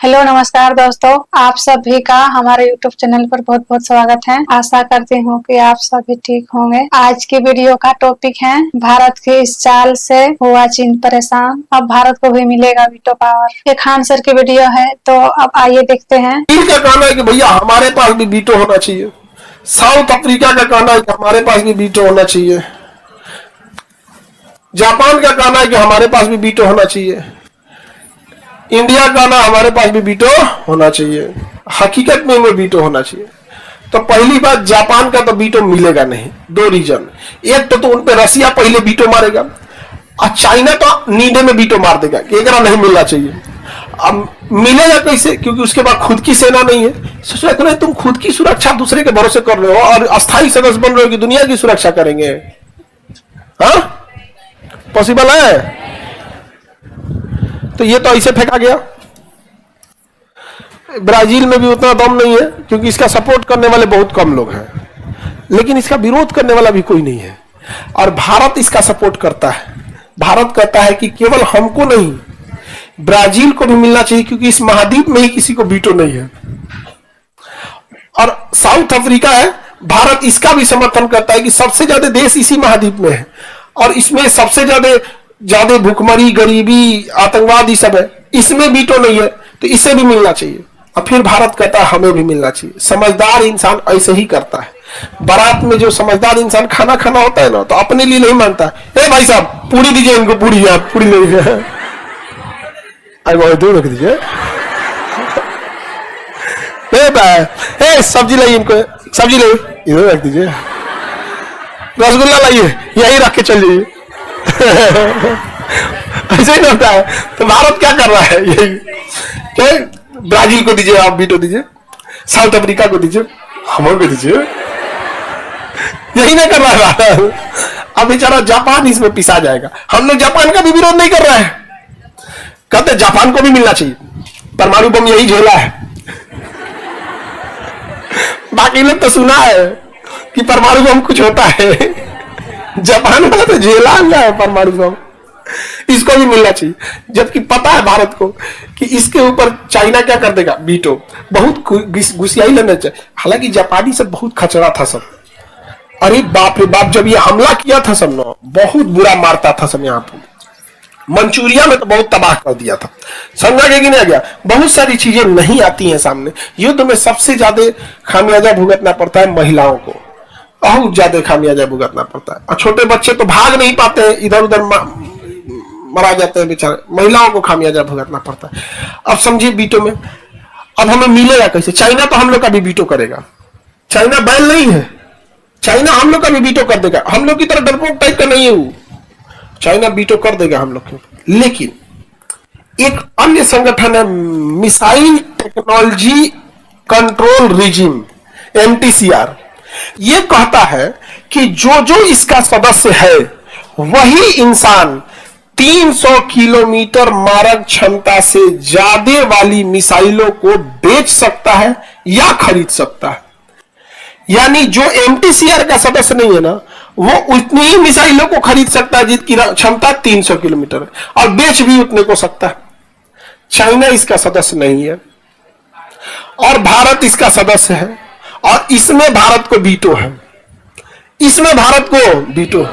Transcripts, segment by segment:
Hello नमस्कार दोस्तों, आप सभी का हमारे YouTube चैनल पर बहुत बहुत स्वागत है। आशा करती हूँ कि आप सभी ठीक होंगे। आज की वीडियो का टॉपिक है भारत की इस चाल से हुआ चीन परेशान, अब भारत को भी मिलेगा वीटो पावर। ये खान सर की वीडियो है, तो अब आइए देखते हैं। चीन का कहना है कि भैया हमारे पास भी वीटो होना चाहिए। साउथ अफ्रीका का कहना है कि हमारे पास भी वीटो होना चाहिए। जापान का कहना है कि हमारे पास भी वीटो होना चाहिए। इंडिया का कहना हमारे पास भी वीटो होना चाहिए। हकीकत में इनमें वीटो होना चाहिए। तो पहली बात, जापान का तो वीटो मिलेगा नहीं। दो रीजन, एक तो उन पे रसिया पहले वीटो मारेगा और चाइना तो नीडे में वीटो मार देगा कि एकरा नहीं मिलना चाहिए। अब मिलेगा कैसे? क्योंकि उसके बाद खुद की सेना नहीं है। सोच रहे तुम खुद की सुरक्षा दूसरे के भरोसे कर रहे हो और अस्थायी सदस्य बन रहे हो कि दुनिया की सुरक्षा करेंगे। हाँ, पॉसिबल है? तो ये तो ऐसे फेंका गया। ब्राजील में भी उतना दम नहीं है क्योंकि इसका सपोर्ट करने वाले बहुत कम लोग हैं, लेकिन इसका विरोध करने वाला भी कोई नहीं है। और भारत इसका सपोर्ट करता है। भारत कहता है कि केवल हमको नहीं, ब्राजील को भी मिलना चाहिए क्योंकि इस महाद्वीप में ही किसी को वीटो नहीं है। और साउथ अफ्रीका है, भारत इसका भी समर्थन करता है कि सबसे ज्यादा देश इसी महाद्वीप में है और इसमें सबसे ज्यादा भूखमरी, गरीबी, आतंकवाद ये सब है। इसमें वीटो नहीं है तो इसे भी मिलना चाहिए। और फिर भारत कहता है हमें भी मिलना चाहिए। समझदार इंसान ऐसे ही करता है। बारात में जो समझदार इंसान खाना खाना होता है ना, तो अपने लिए नहीं मानता है। भाई साहब पूरी दीजिए इनको, पूरी आप पूरी ले लीजिए, दो रख दीजिए। सब्जी लाइए, इनको सब्जी लाइए, इधर रख दीजिए। रसगुल्ला लाइए, यही रख के चल जाइए। ऐसे ही होता है। तो भारत क्या कर रहा है? यही क्या, ब्राजील को दीजिए आप वीटो दीजिए, साउथ अफ्रीका को दीजिए, हमें को दीजिए। यही नहीं कर रहा है। अब बेचारा जापान इसमें पिसा जाएगा। हम लोग जापान का भी विरोध नहीं कर रहा है, कहते जापान को भी मिलना चाहिए। परमाणु बम यही झेला है। बाकी लोग तो सुना है कि परमाणु बम कुछ होता है, जापान वाला तो झेला हुआ है परमाणु बम। इसको भी मिलना चाहिए, जबकि पता है भारत को कि इसके ऊपर चाइना क्या कर देगा, वीटो। बहुत घुसियाई लेना चाहिए। हालांकि जापानी सब बहुत खचड़ा था सब। अरे बाप रे बाप, जब ये हमला किया था सब ना, बहुत बुरा मारता था सब। यहाँ पर मंचूरिया में तो बहुत तबाह कर दिया था। समझा गया कि नहीं गया? बहुत सारी चीजें नहीं आती हैं सामने। युद्ध में सबसे ज्यादा खामियाजा भुगतना पड़ता है महिलाओं को, बहुत ज्यादा खामियाजा भुगतना पड़ता है। और छोटे बच्चे तो भाग नहीं पाते हैं, इधर उधर मरा जाते हैं बेचारे। महिलाओं को खामियाजा भुगतना पड़ता है। अब समझिए वीटो में अब हमें मिलेगा कैसे? चाइना तो हम लोग का भी वीटो करेगा। चाइना बैन नहीं है, चाइना हम लोग का भी वीटो कर देगा। हम लोग की तरह डरपोक टाइप का नहीं है वो। चाइना वीटो कर देगा हम लोग के। लेकिन एक अन्य संगठन है, missile technology control regime, MTCR। ये कहता है कि जो जो इसका सदस्य है वही इंसान 300 किलोमीटर मारक क्षमता से ज्यादा वाली मिसाइलों को बेच सकता है या खरीद सकता है। यानी जो MTCR का सदस्य नहीं है ना, वो उतनी ही मिसाइलों को खरीद सकता है जिसकी क्षमता 300 किलोमीटर है, और बेच भी उतने को सकता है। चाइना इसका सदस्य नहीं है और भारत इसका सदस्य है, और इसमें भारत को वीटो है। इसमें भारत को वीटो,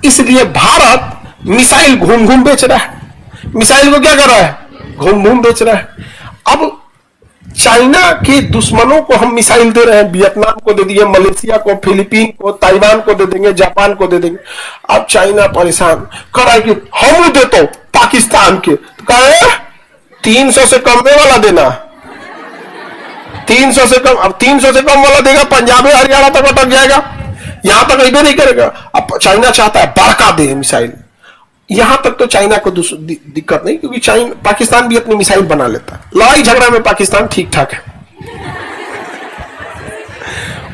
इसलिए भारत मिसाइल घूम घूम बेच रहा है। मिसाइल को क्या कर रहा है? घूम घूम बेच रहा है। अब चाइना के दुश्मनों को हम मिसाइल दे रहे हैं। वियतनाम को दे दिए, मलेशिया को, फिलीपीन को, ताइवान को दे देंगे, जापान को दे देंगे। अब चाइना परेशान कर रहा है कि हम दे तो पाकिस्तान के, तो कहे 300 से कम वाला देना, 300 से कम। अब 300 से कम वाला देगा, पंजाब हरियाणा तक अटक जाएगा, यहां तक अभी नहीं करेगा। अब चाइना चाहता है बड़का दे मिसाइल। यहां तक तो चाइना को दिक्कत नहीं, क्योंकि चाइना, पाकिस्तान भी अपनी मिसाइल बना लेता है। लड़ाई झगड़ा में पाकिस्तान ठीक ठाक है,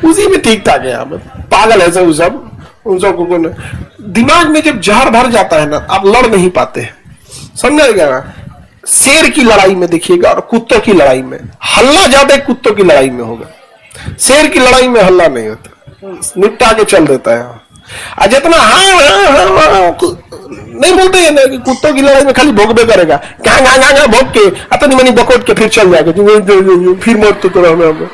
उसी में ठीक ठाक है। पागल है सब, उन सबको दिमाग में जब जहर भर जाता है ना, आप लड़ नहीं पाते हैं। समझा? शेर की लड़ाई में देखिएगा और कुत्तों की लड़ाई में हल्ला ज्यादा कुत्तों की लड़ाई में होगा। शेर की लड़ाई में हल्ला नहीं होता, निपटा के चल देता है। और जितना नहीं बोलते हैं ना कि कुत्तों की लड़ाई में खाली भोगबे करेगा, कहाँ भोग के अतनी मनी बकोट के फिर चल जाएगा, फिर मौत तो हमें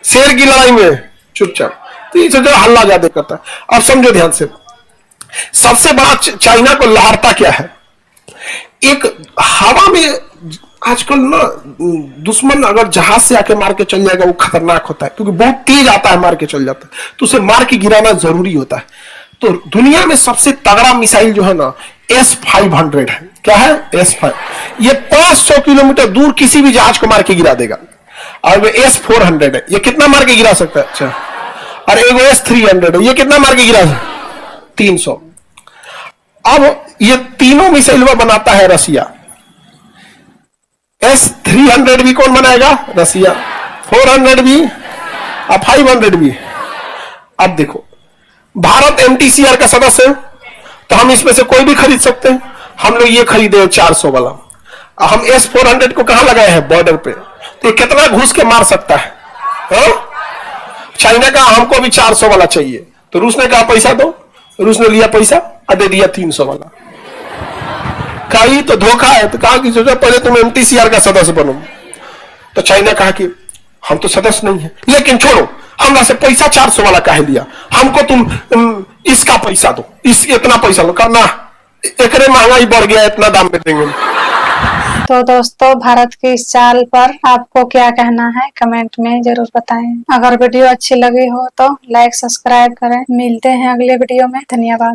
शेर की लड़ाई में चुपचाप। तो ये जो हल्ला ज्यादा करता है। अब समझो ध्यान से, सबसे बड़ा चाइना को लहरता क्या है, एक हवा में आजकल ना दुश्मन अगर जहाज से आके मार के चल जाएगा वो खतरनाक होता है, क्योंकि बहुत तेज आता है, मार के चल जाता है, तो उसे मार के गिराना जरूरी होता है। तो दुनिया में सबसे तगड़ा मिसाइल जो है ना S-500 है। क्या है? S-5। ये 500 किलोमीटर दूर किसी भी जहाज को मार के गिरा देगा। और वो S-400 है, ये कितना मार के गिरा सकता है? अच्छा। और एक S-300 है, ये कितना मार के गिरा सकता है? 300। अब ये तीनों मिसाइल बनाता है रसिया। S-300 भी कौन बनाएगा? रसिया। 400 भी और 500 भी। अब देखो, भारत MTCR का सदस्य है, तो हम इसमें से कोई भी खरीद सकते हैं। हम लोग ये खरीदे 400 वाला, हम S-400 को कहां लगाए हैं? बॉर्डर पे। तो ये कितना घुस के मार सकता है? चाइना का हमको भी 400 वाला चाहिए, तो रूस ने कहा पैसा दो, रूस ने लिया पैसा और दे दिया 300 वाला। कहीं तो धोखा है। तो कहा कि सोचा पहले तुम MTCR का सदस्य बनो। तो चाइना कहा कि हम तो सदस्य नहीं है, लेकिन छोड़ो, हमरा से पैसा 400 वाला काहे लिया, हमको तुम इसका पैसा दो, इस इतना पैसा लो। कहा ना, एकरे महंगाई बढ़ गया, इतना दाम पे देंगे। तो दोस्तों, भारत की इस चाल पर आपको क्या कहना है कमेंट में जरूर बताएं। अगर वीडियो अच्छी लगी हो तो लाइक सब्सक्राइब करें। मिलते हैं अगले वीडियो में। धन्यवाद।